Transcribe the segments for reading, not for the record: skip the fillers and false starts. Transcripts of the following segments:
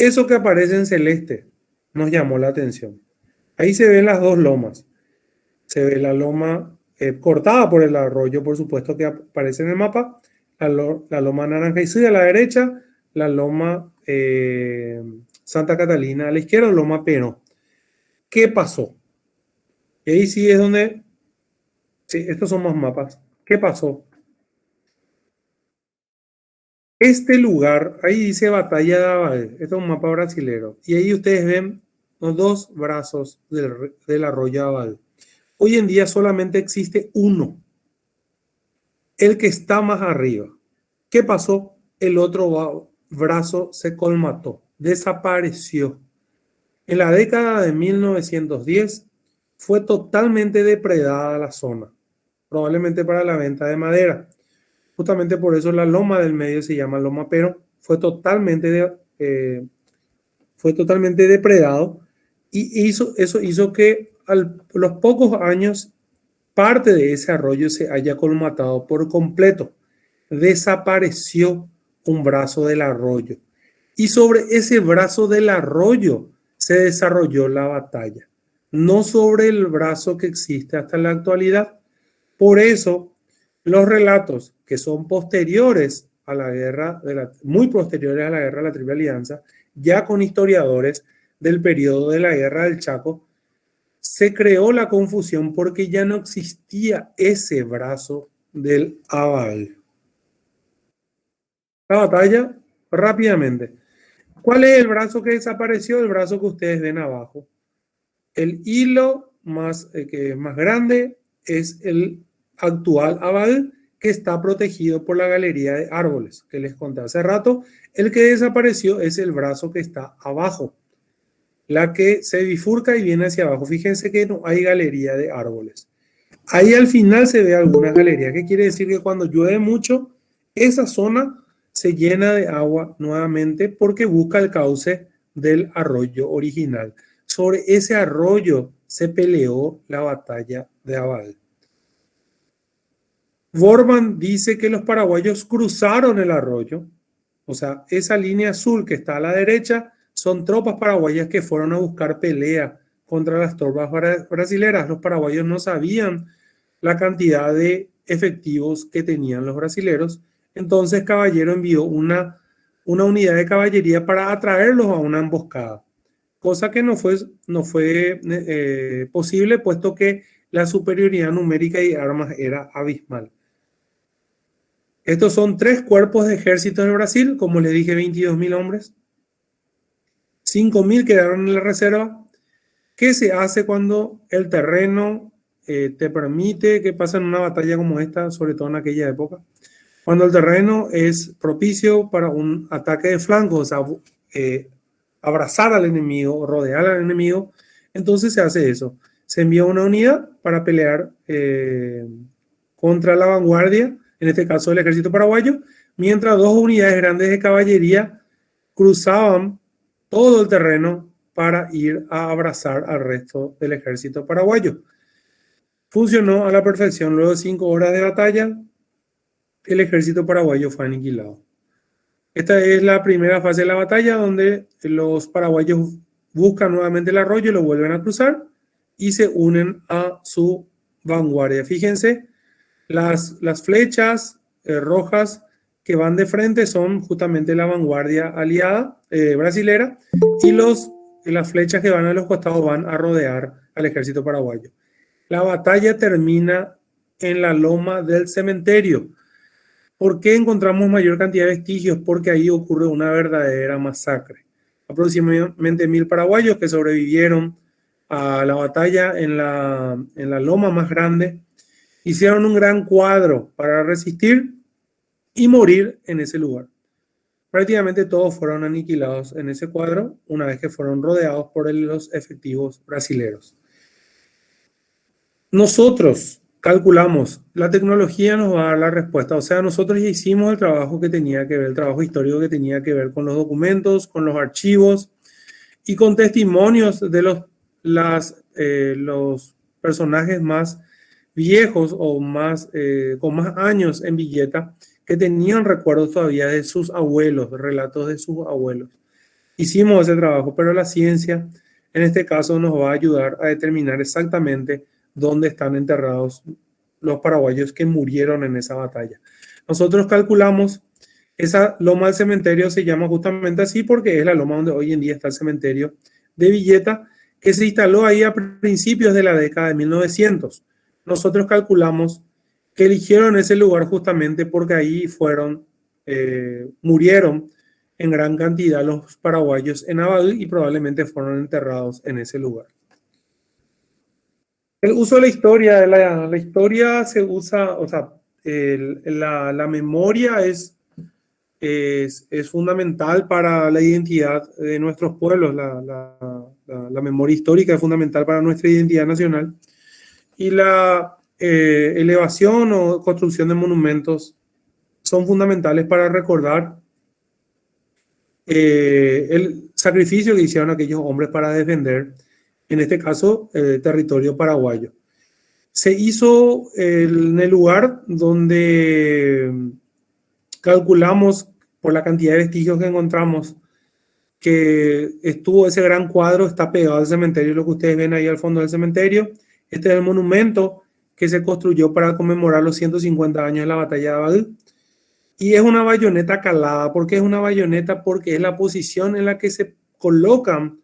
Eso que aparece en celeste nos llamó la atención. Ahí se ven las dos lomas. Se ve la loma cortada por el arroyo, por supuesto, que aparece en el mapa. La loma Naranja y Sud a la derecha, la loma Santa Catalina a la izquierda, loma Pero. ¿Qué pasó? Y ahí sí es donde... Sí, estos son más mapas. ¿Qué pasó? Este lugar, ahí dice Batalla de Abadé, este es un mapa brasilero, y ahí ustedes ven los dos brazos del arroyo Abadé. Hoy en día solamente existe uno, el que está más arriba. ¿Qué pasó? El otro brazo se colmató, desapareció. En la década de 1910 fue totalmente depredada la zona, probablemente para la venta de madera. Justamente por eso la loma del medio se llama Loma Pero, fue totalmente depredado y eso hizo que a los pocos años parte de ese arroyo se haya colmatado por completo. Desapareció un brazo del arroyo y sobre ese brazo del arroyo se desarrolló la batalla, no sobre el brazo que existe hasta la actualidad. Por eso, los relatos que son posteriores a la guerra, muy posteriores a la guerra de la Triple Alianza, ya con historiadores del periodo de la guerra del Chaco, se creó la confusión porque ya no existía ese brazo del Abal. La batalla, rápidamente. ¿Cuál es el brazo que desapareció? El brazo que ustedes ven abajo. El hilo que es más grande es el actual Abal, que está protegido por la galería de árboles que les conté hace rato. El que desapareció es el brazo que está abajo, la que se bifurca y viene hacia abajo. Fíjense que no hay galería de árboles. Ahí al final se ve alguna galería, que quiere decir que cuando llueve mucho, esa zona se llena de agua nuevamente porque busca el cauce del arroyo original. Sobre ese arroyo se peleó la batalla de Abal. Borman dice que los paraguayos cruzaron el arroyo, o sea, esa línea azul que está a la derecha son tropas paraguayas que fueron a buscar pelea contra las tropas brasileras. Los paraguayos no sabían la cantidad de efectivos que tenían los brasileros, entonces Caballero envió una unidad de caballería para atraerlos a una emboscada, cosa que no fue posible puesto que la superioridad numérica y armas era abismal. Estos son 3 cuerpos de ejército del Brasil, como les dije, 22.000 hombres. 5.000 quedaron en la reserva. ¿Qué se hace cuando el terreno te permite que pasen una batalla como esta, sobre todo en aquella época? Cuando el terreno es propicio para un ataque de flanco, o sea, abrazar al enemigo, rodear al enemigo, entonces se hace eso. Se envía una unidad para pelear contra la vanguardia, en este caso el ejército paraguayo, mientras 2 unidades grandes de caballería cruzaban todo el terreno para ir a abrazar al resto del ejército paraguayo. Funcionó a la perfección. Luego de 5 horas de batalla, el ejército paraguayo fue aniquilado. Esta es la primera fase de la batalla donde los paraguayos buscan nuevamente el arroyo, lo vuelven a cruzar y se unen a su vanguardia. Fíjense, las flechas rojas que van de frente son justamente la vanguardia aliada brasilera y las flechas que van a los costados van a rodear al ejército paraguayo. La batalla termina en la loma del cementerio. ¿Por qué encontramos mayor cantidad de vestigios? Porque ahí ocurre una verdadera masacre. Aproximadamente 1.000 paraguayos que sobrevivieron a la batalla en la loma más grande hicieron un gran cuadro para resistir y morir en ese lugar. Prácticamente todos fueron aniquilados en ese cuadro una vez que fueron rodeados por los efectivos brasileros. Nosotros calculamos, la tecnología nos va a dar la respuesta, o sea, nosotros ya hicimos el trabajo que tenía que ver, el trabajo histórico que tenía que ver con los documentos, con los archivos y con testimonios de los personajes más viejos o con más años en Villeta que tenían recuerdos todavía de sus abuelos, relatos de sus abuelos. hicimos ese trabajo, pero la ciencia en este caso nos va a ayudar a determinar exactamente dónde están enterrados los paraguayos que murieron en esa batalla. Nosotros calculamos, esa loma del cementerio se llama justamente así porque es la loma donde hoy en día está el cementerio de Villeta, que se instaló ahí a principios de la década de 1900. Nosotros calculamos que eligieron ese lugar justamente porque ahí murieron en gran cantidad los paraguayos en Abadú y probablemente fueron enterrados en ese lugar. El uso de la historia, la historia se usa, o sea, la memoria es fundamental para la identidad de nuestros pueblos, la memoria histórica es fundamental para nuestra identidad nacional y la elevación o construcción de monumentos son fundamentales para recordar el sacrificio que hicieron aquellos hombres para defender, en este caso, el territorio paraguayo. Se hizo en el lugar donde calculamos, por la cantidad de vestigios que encontramos, que estuvo ese gran cuadro, está pegado al cementerio, lo que ustedes ven ahí al fondo del cementerio. Este es el monumento que se construyó para conmemorar los 150 años de la batalla de Abadú. Y es una bayoneta calada. ¿Por qué es una bayoneta? Porque es la posición en la que se colocan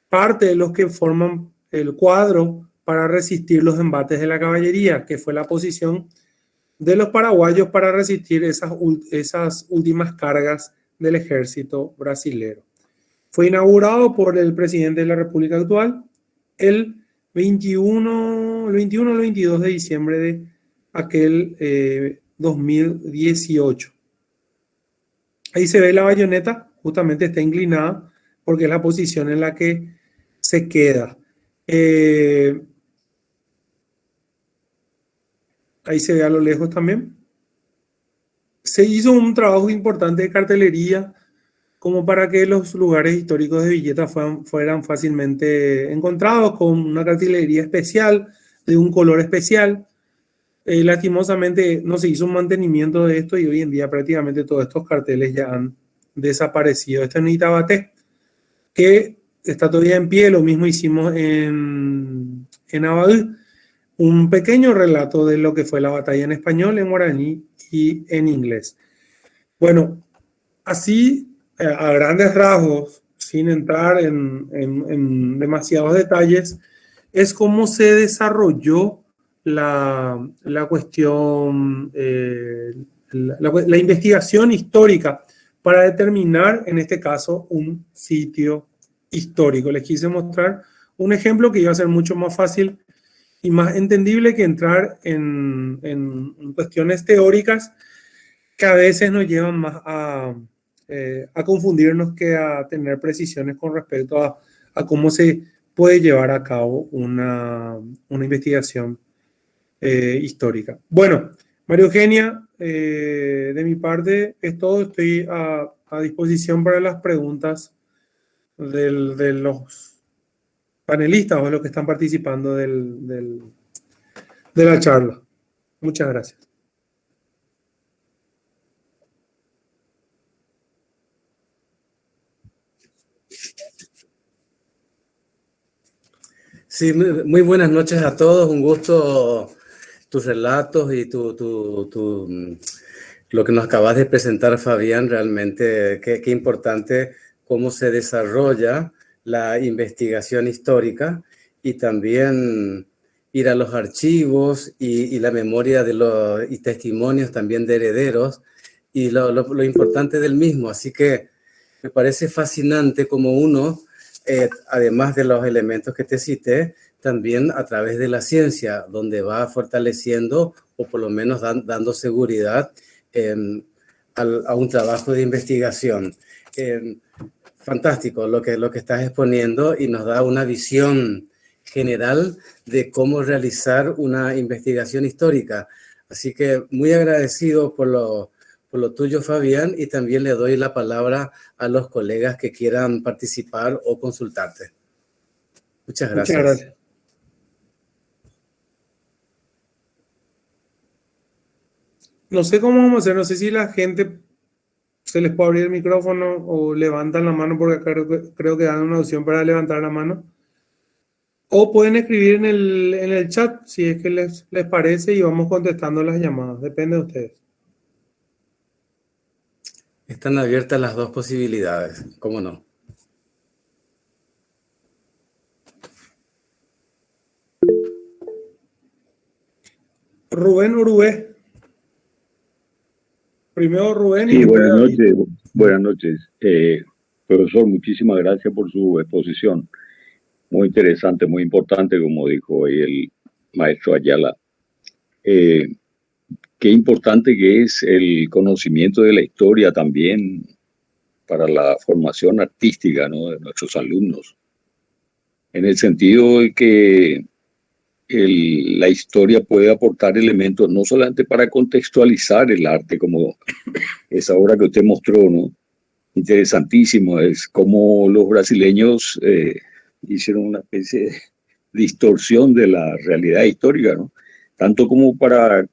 parte de los que forman el cuadro para resistir los embates de la caballería, que fue la posición de los paraguayos para resistir esas últimas cargas del ejército brasilero. Fue inaugurado por el presidente de la República actual el 21 o el 22 de diciembre de aquel 2018. Ahí se ve la bayoneta, justamente está inclinada porque es la posición en la que se queda. Ahí se ve a lo lejos también. Se hizo un trabajo importante de cartelería como para que los lugares históricos de Villeta fueran fácilmente encontrados con una cartelería especial, de un color especial. Lastimosamente no se hizo un mantenimiento de esto y hoy en día prácticamente todos estos carteles ya han desaparecido. Este es Itabaté, que está todavía en pie, lo mismo hicimos en Abadú, un pequeño relato de lo que fue la batalla en español, en guaraní y en inglés. Bueno, así a grandes rasgos, sin entrar en demasiados detalles, es cómo se desarrolló la cuestión, la investigación histórica para determinar, en este caso, un sitio histórico. Les quise mostrar un ejemplo que iba a ser mucho más fácil y más entendible que entrar en cuestiones teóricas que a veces nos llevan más a confundirnos que a tener precisiones con respecto a cómo se puede llevar a cabo una investigación histórica. Bueno, María Eugenia, de mi parte es todo. Estoy a disposición para las preguntas de los panelistas o de los que están participando de la charla. Muchas gracias. Sí, muy buenas noches a todos. Un gusto tus relatos y lo que nos acabas de presentar, Fabián. Realmente qué importante cómo se desarrolla la investigación histórica y también ir a los archivos y la memoria de y testimonios también de herederos y lo importante del mismo. Así que me parece fascinante como uno, además de los elementos que te cité, también a través de la ciencia, donde va fortaleciendo o por lo menos dando seguridad a un trabajo de investigación. Fantástico lo que estás exponiendo y nos da una visión general de cómo realizar una investigación histórica. Así que muy agradecido por lo tuyo, Fabián, y también le doy la palabra a los colegas que quieran participar o consultarte. Muchas gracias. Muchas gracias. No sé cómo vamos a hacer, no sé si la gente se les puede abrir el micrófono o levantan la mano, porque creo que dan una opción para levantar la mano. O pueden escribir en el chat si es que les parece y vamos contestando las llamadas. Depende de ustedes. Están abiertas las dos posibilidades, ¿cómo no? Rubén Urubé. Primero Rubén y Sí, después buenas David. noches. Buenas noches. Profesor, muchísimas gracias por su exposición. Muy interesante, muy importante, como dijo hoy el maestro Ayala. Eh, Qué importante que es el conocimiento de la historia también para la formación artística, ¿no?, de nuestros alumnos. En el sentido de que la historia puede aportar elementos no solamente para contextualizar el arte, como esa obra que usted mostró, ¿no? Interesantísimo, es como los brasileños hicieron una especie de distorsión de la realidad histórica, ¿no? Tanto como para,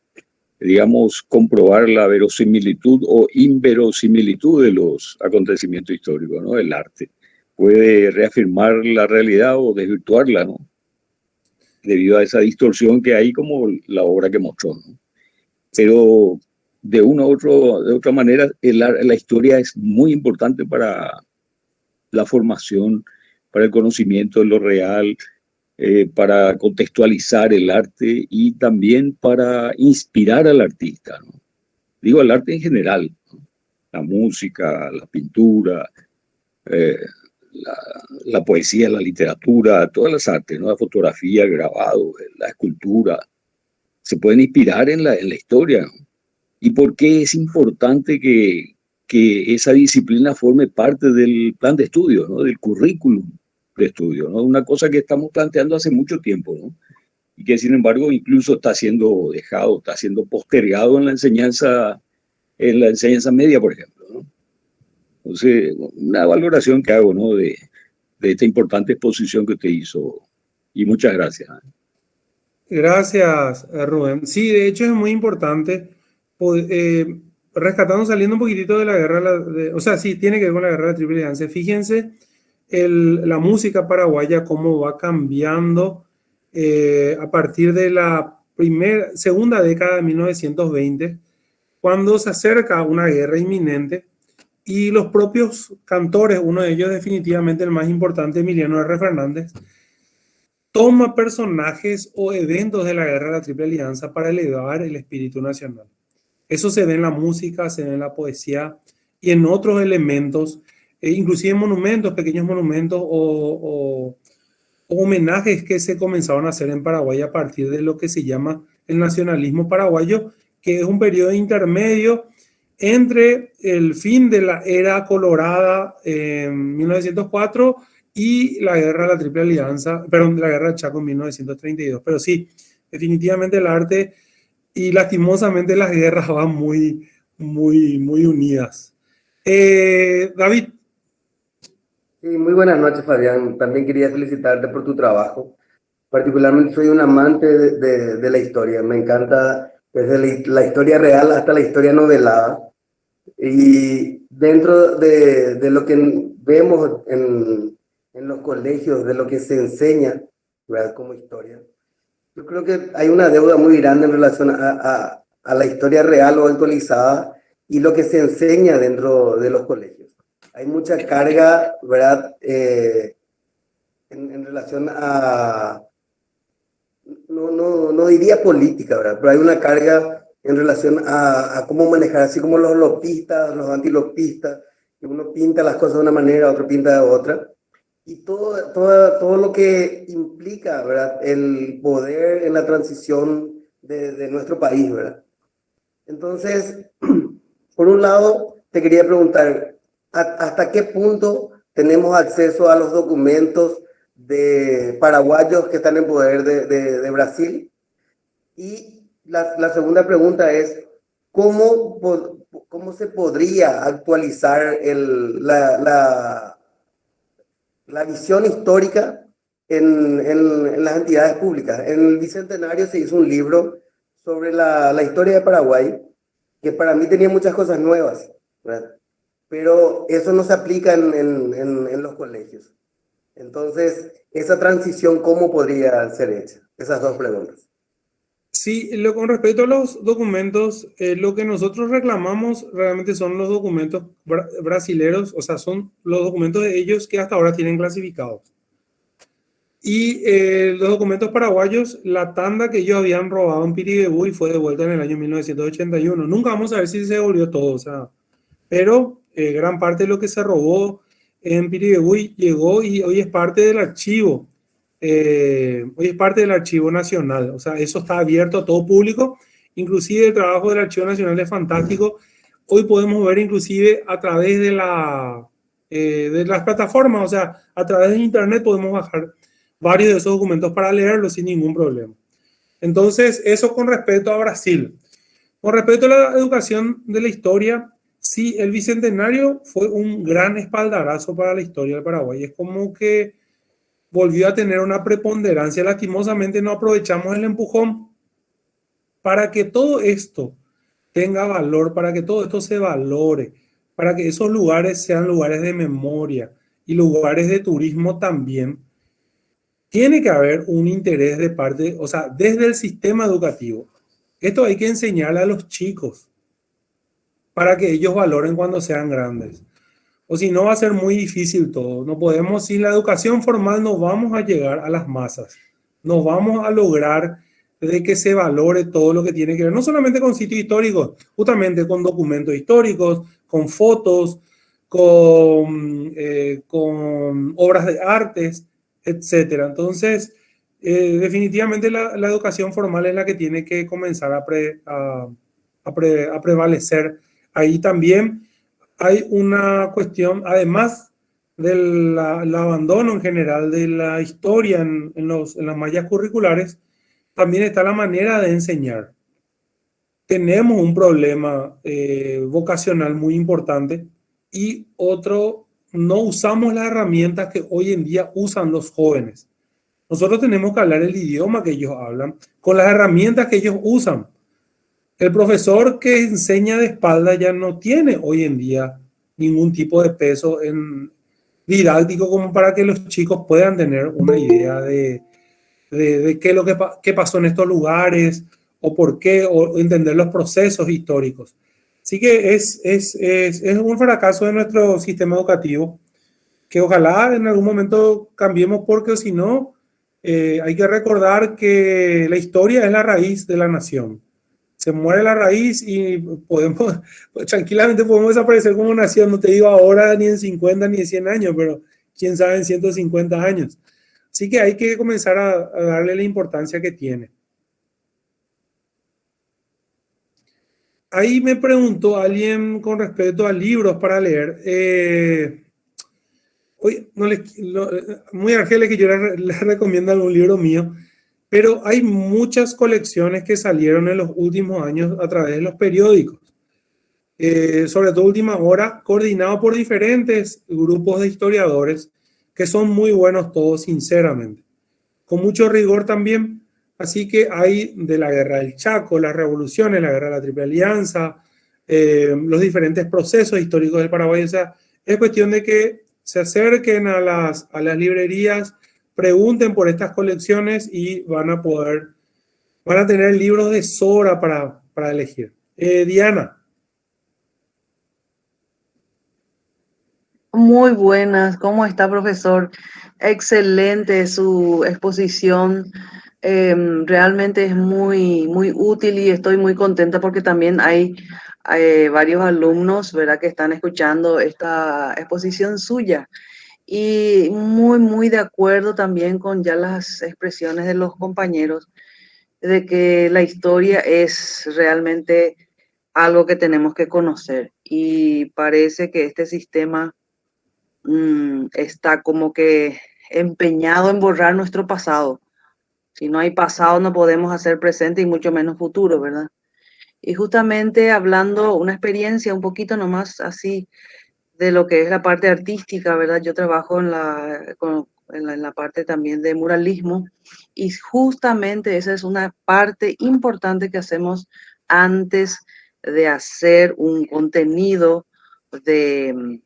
digamos, comprobar la verosimilitud o inverosimilitud de los acontecimientos históricos, ¿no? El arte puede reafirmar la realidad o desvirtuarla, ¿no?, debido a esa distorsión que hay, como la obra que mostró, ¿no? Pero de una u de otra manera, la historia es muy importante para la formación, para el conocimiento de lo real, para contextualizar el arte y también para inspirar al artista, ¿no? Digo, al arte en general, ¿no? La música, la pintura, eh, la, la poesía, la literatura, todas las artes, ¿no? La fotografía, el grabado, la escultura, se pueden inspirar en la historia, ¿no? ¿Y por qué es importante que esa disciplina forme parte del plan de estudio, ¿no?, del currículum de estudio, ¿no? Una cosa que estamos planteando hace mucho tiempo, ¿no?, y que sin embargo incluso está siendo dejado, está siendo postergado en la enseñanza media, por ejemplo, ¿no? Entonces, una valoración que hago, ¿no?, de esta importante exposición que usted hizo. Y muchas gracias. Gracias, Rubén. Sí, de hecho es muy importante, rescatando, saliendo un poquitito de la guerra, o sea, sí, tiene que ver con la guerra de la Triple Alianza. Fíjense la música paraguaya, cómo va cambiando a partir de la segunda década de 1920, cuando se acerca a una guerra inminente y los propios cantores, uno de ellos definitivamente el más importante, Emiliano R. Fernández, toma personajes o eventos de la guerra de la Triple Alianza para elevar el espíritu nacional. Eso se ve en la música, se ve en la poesía y en otros elementos, inclusive monumentos, pequeños monumentos o homenajes que se comenzaron a hacer en Paraguay a partir de lo que se llama el nacionalismo paraguayo, que es un periodo intermedio entre el fin de la era colorada en 1904 y la guerra de la Triple Alianza, perdón, la guerra de Chaco en 1932. Pero sí, definitivamente el arte y lastimosamente las guerras van muy unidas. David. Sí, muy buenas noches, Fabián. También quería felicitarte por tu trabajo. Particularmente soy un amante de la historia. Me encanta desde la historia real hasta la historia novelada. Y dentro de lo que vemos en los colegios, de lo que se enseña, ¿verdad?, como historia, yo creo que hay una deuda muy grande en relación a la historia real o actualizada y lo que se enseña dentro de los colegios. Hay mucha carga, ¿verdad?, en relación a, no diría política, ¿verdad?, pero hay una carga en relación a cómo manejar, así como los lopistas, los antilopistas, que uno pinta las cosas de una manera, otro pinta de otra. Y todo lo que implica, ¿verdad?, el poder en la transición de nuestro país, ¿verdad? Entonces, por un lado, te quería preguntar, ¿hasta qué punto tenemos acceso a los documentos de paraguayos que están en poder de Brasil? Y la segunda pregunta es, ¿cómo se podría actualizar la visión histórica en las entidades públicas? En el Bicentenario se hizo un libro sobre la historia de Paraguay, que para mí tenía muchas cosas nuevas, ¿verdad? pero eso no se aplica en los colegios. Entonces, esa transición, ¿cómo podría ser hecha? Esas dos preguntas. Sí, con respecto a los documentos, lo que nosotros reclamamos realmente son los documentos brasileros, o sea, son los documentos de ellos que hasta ahora tienen clasificados. Y los documentos paraguayos, la tanda que ellos habían robado en Piribebú y fue devuelta en el año 1981. Nunca vamos a ver si se devolvió todo, o sea, pero gran parte de lo que se robó en Piribebú llegó y hoy es parte del archivo. Hoy es parte del Archivo Nacional, o sea, eso está abierto a todo público, inclusive el trabajo del Archivo Nacional es fantástico. Hoy podemos ver inclusive a través de las plataformas, o sea, a través de internet podemos bajar varios de esos documentos para leerlos sin ningún problema. Entonces, eso con respecto a Brasil. Con respecto a la educación de la historia, sí, el Bicentenario fue un gran espaldarazo para la historia del Paraguay. Es como que volvió a tener una preponderancia. Lastimosamente no aprovechamos el empujón para que todo esto tenga valor, para que todo esto se valore, para que esos lugares sean lugares de memoria y lugares de turismo también. Tiene que haber un interés de parte, o sea, desde el sistema educativo. Esto hay que enseñarle a los chicos para que ellos valoren cuando sean grandes. O si no, va a ser muy difícil todo. No podemos, sin la educación formal, no vamos a llegar a las masas. No vamos a lograr de que se valore todo lo que tiene que ver, no solamente con sitios históricos, justamente con documentos históricos, con fotos, con obras de artes, etcétera. Entonces, definitivamente la educación formal es la que tiene que comenzar a prevalecer. Ahí también hay una cuestión, además del abandono en general de la historia en las mallas curriculares, también está la manera de enseñar. Tenemos un problema vocacional muy importante y otro, no usamos las herramientas que hoy en día usan los jóvenes. Nosotros tenemos que hablar el idioma que ellos hablan con las herramientas que ellos usan. El profesor que enseña de espalda ya no tiene hoy en día ningún tipo de peso didáctico como para que los chicos puedan tener una idea de qué es lo que pasó en estos lugares o por qué, o entender los procesos históricos. Así que es un fracaso de nuestro sistema educativo que ojalá en algún momento cambiemos, porque si no, hay que recordar que la historia es la raíz de la nación. Se muere la raíz y tranquilamente podemos desaparecer como nación, no te digo ahora ni en 50 ni en 100 años, pero quién sabe en 150 años. Así que hay que comenzar a darle la importancia que tiene. Ahí me preguntó alguien con respecto a libros para leer. Muy Argelia que yo les recomiendo algún libro mío, pero hay muchas colecciones que salieron en los últimos años a través de los periódicos, sobre todo Última Hora, coordinado por diferentes grupos de historiadores que son muy buenos todos, sinceramente, con mucho rigor también. Así que hay de la Guerra del Chaco, las revoluciones, la Guerra de la Triple Alianza, los diferentes procesos históricos del Paraguay. O sea, es cuestión de que se acerquen a las librerías, pregunten por estas colecciones y van a tener libros de sobra para elegir. Diana. Muy buenas, ¿cómo está, profesor? Excelente su exposición. Realmente es muy, muy útil y estoy muy contenta porque también hay varios alumnos, ¿verdad?, que están escuchando esta exposición suya. Y muy, muy de acuerdo también con ya las expresiones de los compañeros de que la historia es realmente algo que tenemos que conocer. Y parece que este sistema está como que empeñado en borrar nuestro pasado. Si no hay pasado, no podemos hacer presente y mucho menos futuro, ¿verdad? Y justamente hablando una experiencia un poquito nomás así de lo que es la parte artística, ¿verdad? Yo trabajo en la parte también de muralismo y justamente esa es una parte importante que hacemos antes de hacer un contenido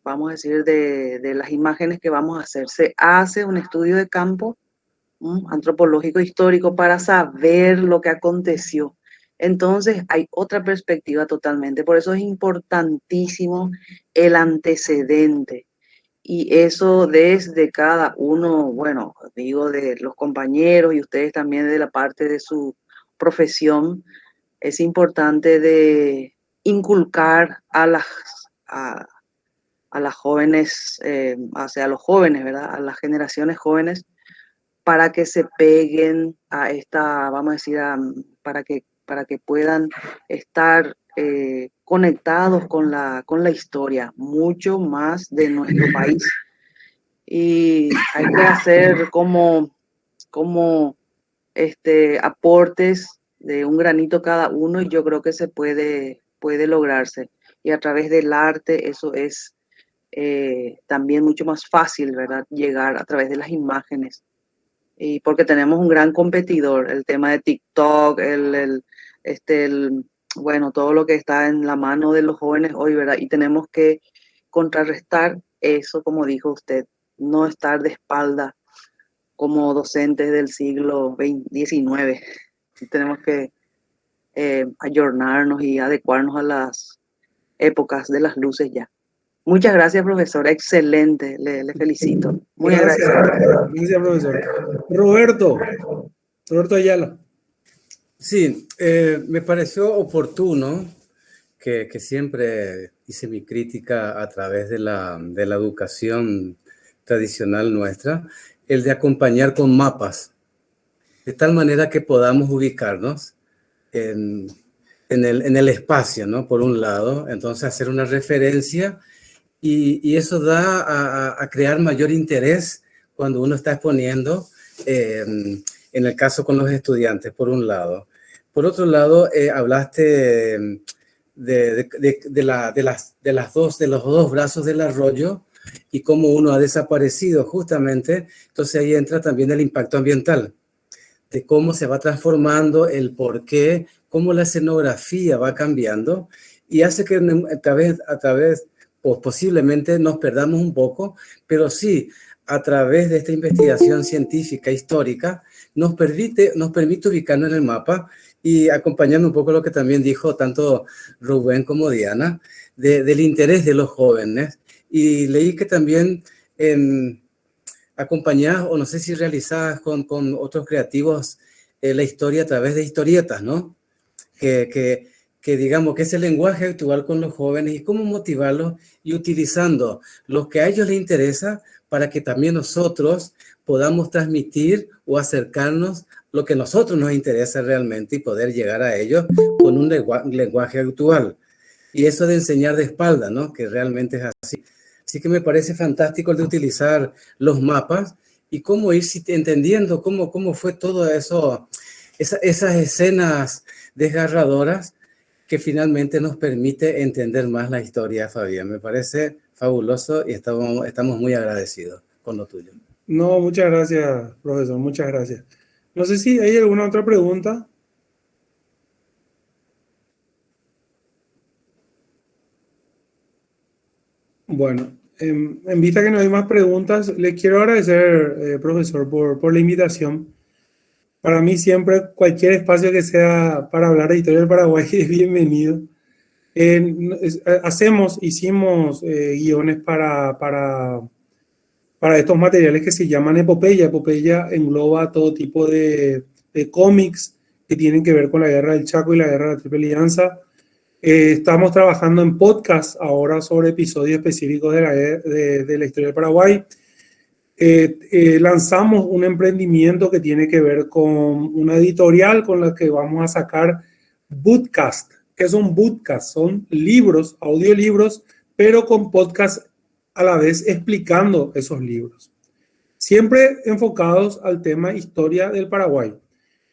vamos a decir, de las imágenes que vamos a hacer. Se hace un estudio de campo antropológico histórico para saber lo que aconteció. Entonces hay otra perspectiva totalmente. Por eso es importantísimo el antecedente. Y eso desde cada uno, bueno, digo de los compañeros y ustedes también de la parte de su profesión, es importante de inculcar a, a las jóvenes, o sea, a los jóvenes, ¿verdad? A las generaciones jóvenes, para que se peguen a esta, vamos a decir, para que puedan estar conectados con la historia, mucho más de nuestro país. Y hay que hacer como aportes de un granito cada uno y yo creo que se puede lograrse. Y a través del arte eso es también mucho más fácil, ¿verdad? Llegar a través de las imágenes. Y porque tenemos un gran competidor, el tema de TikTok, bueno, todo lo que está en la mano de los jóvenes hoy, ¿verdad? Y tenemos que contrarrestar eso, como dijo usted, no estar de espalda como docentes del siglo XIX. Tenemos que ayornarnos y adecuarnos a las épocas de las luces ya. Muchas gracias, profesor. Excelente. Le felicito. Muy Gracias, agradecido. gracias, profesor. Roberto Ayala. Sí, me pareció oportuno que siempre hice mi crítica a través de la educación tradicional nuestra, el de acompañar con mapas, de tal manera que podamos ubicarnos en el espacio, ¿no? Por un lado, entonces hacer una referencia y eso da a crear mayor interés cuando uno está exponiendo, en el caso con los estudiantes, por un lado. Por otro lado, hablaste de los dos brazos del arroyo y cómo uno ha desaparecido justamente. Entonces ahí entra también el impacto ambiental, de cómo se va transformando, el por qué, cómo la escenografía va cambiando y hace que a través pues posiblemente nos perdamos un poco, pero sí, a través de esta investigación científica, histórica, nos permite ubicarnos en el mapa y acompañando un poco lo que también dijo tanto Rubén como Diana, del interés de los jóvenes. Y leí que también acompañadas, o no sé si realizadas con otros creativos, la historia a través de historietas, ¿no? Que digamos que es el lenguaje actual con los jóvenes y cómo motivarlos y utilizando lo que a ellos les interesa para que también nosotros podamos transmitir o acercarnos lo que a nosotros nos interesa realmente y poder llegar a ellos con un lenguaje actual. Y eso de enseñar de espalda, ¿no? Que realmente es así. Así que me parece fantástico el de utilizar los mapas y cómo ir entendiendo cómo fue todo eso, esas escenas desgarradoras que finalmente nos permite entender más la historia, Fabián. Me parece fabuloso y estamos muy agradecidos con lo tuyo. No, muchas gracias, profesor, muchas gracias. No sé si hay alguna otra pregunta. Bueno, en vista que no hay más preguntas, le quiero agradecer, profesor, por la invitación. Para mí siempre cualquier espacio que sea para hablar de historia del Paraguay es bienvenido. Hicimos guiones para estos materiales que se llaman epopeya. Epopeya engloba todo tipo de cómics que tienen que ver con la guerra del Chaco y la guerra de la Triple Alianza. Estamos trabajando en podcast ahora sobre episodios específicos de la historia del Paraguay. Lanzamos un emprendimiento que tiene que ver con una editorial con la que vamos a sacar bootcast. ¿Qué son bootcast? Son libros, audiolibros, pero con podcast a la vez explicando esos libros. Siempre enfocados al tema historia del Paraguay.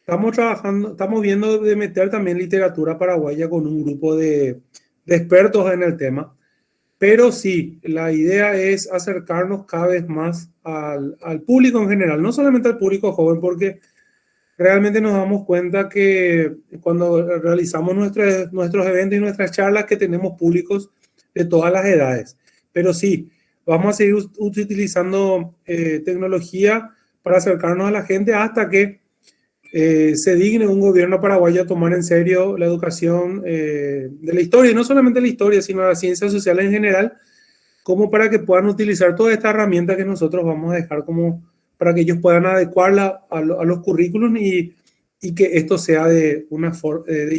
Estamos viendo de meter también literatura paraguaya con un grupo de expertos en el tema. Pero sí, la idea es acercarnos cada vez más al público en general, no solamente al público joven, porque realmente nos damos cuenta que cuando realizamos nuestros eventos y nuestras charlas, que tenemos públicos de todas las edades. Pero sí, vamos a seguir utilizando tecnología para acercarnos a la gente hasta que se digne un gobierno paraguayo a tomar en serio la educación de la historia, y no solamente la historia, sino las ciencias sociales en general, como para que puedan utilizar toda esta herramienta que nosotros vamos a dejar como para que ellos puedan adecuarla a los currículos y que esto sea de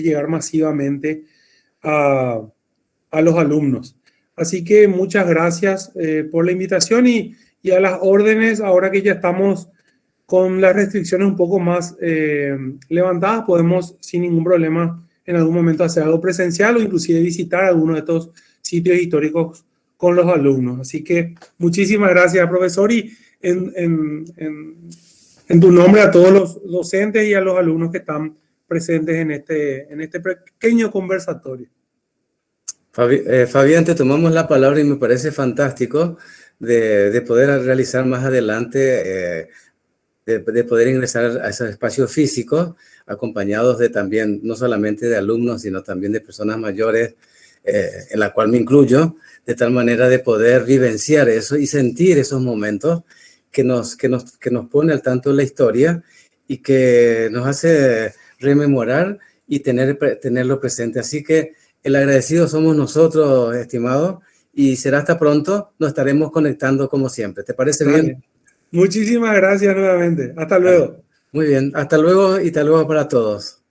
llegar masivamente a los alumnos. Así que muchas gracias por la invitación y a las órdenes. Ahora que ya estamos con las restricciones un poco más levantadas, podemos sin ningún problema en algún momento hacer algo presencial o inclusive visitar alguno de estos sitios históricos con los alumnos. Así que muchísimas gracias, profesor, y en tu nombre a todos los docentes y a los alumnos que están presentes en este pequeño conversatorio. Fabián, te tomamos la palabra y me parece fantástico de poder realizar más adelante, de poder ingresar a esos espacios físicos, acompañados de también, no solamente de alumnos, sino también de personas mayores, en la cual me incluyo, de tal manera de poder vivenciar eso y sentir esos momentos que nos pone al tanto de la historia y que nos hace rememorar y tenerlo presente. Así que el agradecido somos nosotros, estimados, y será hasta pronto. Nos estaremos conectando como siempre. ¿Te parece bien? Muchísimas gracias nuevamente. Hasta luego. Muy bien. Hasta luego y hasta luego para todos.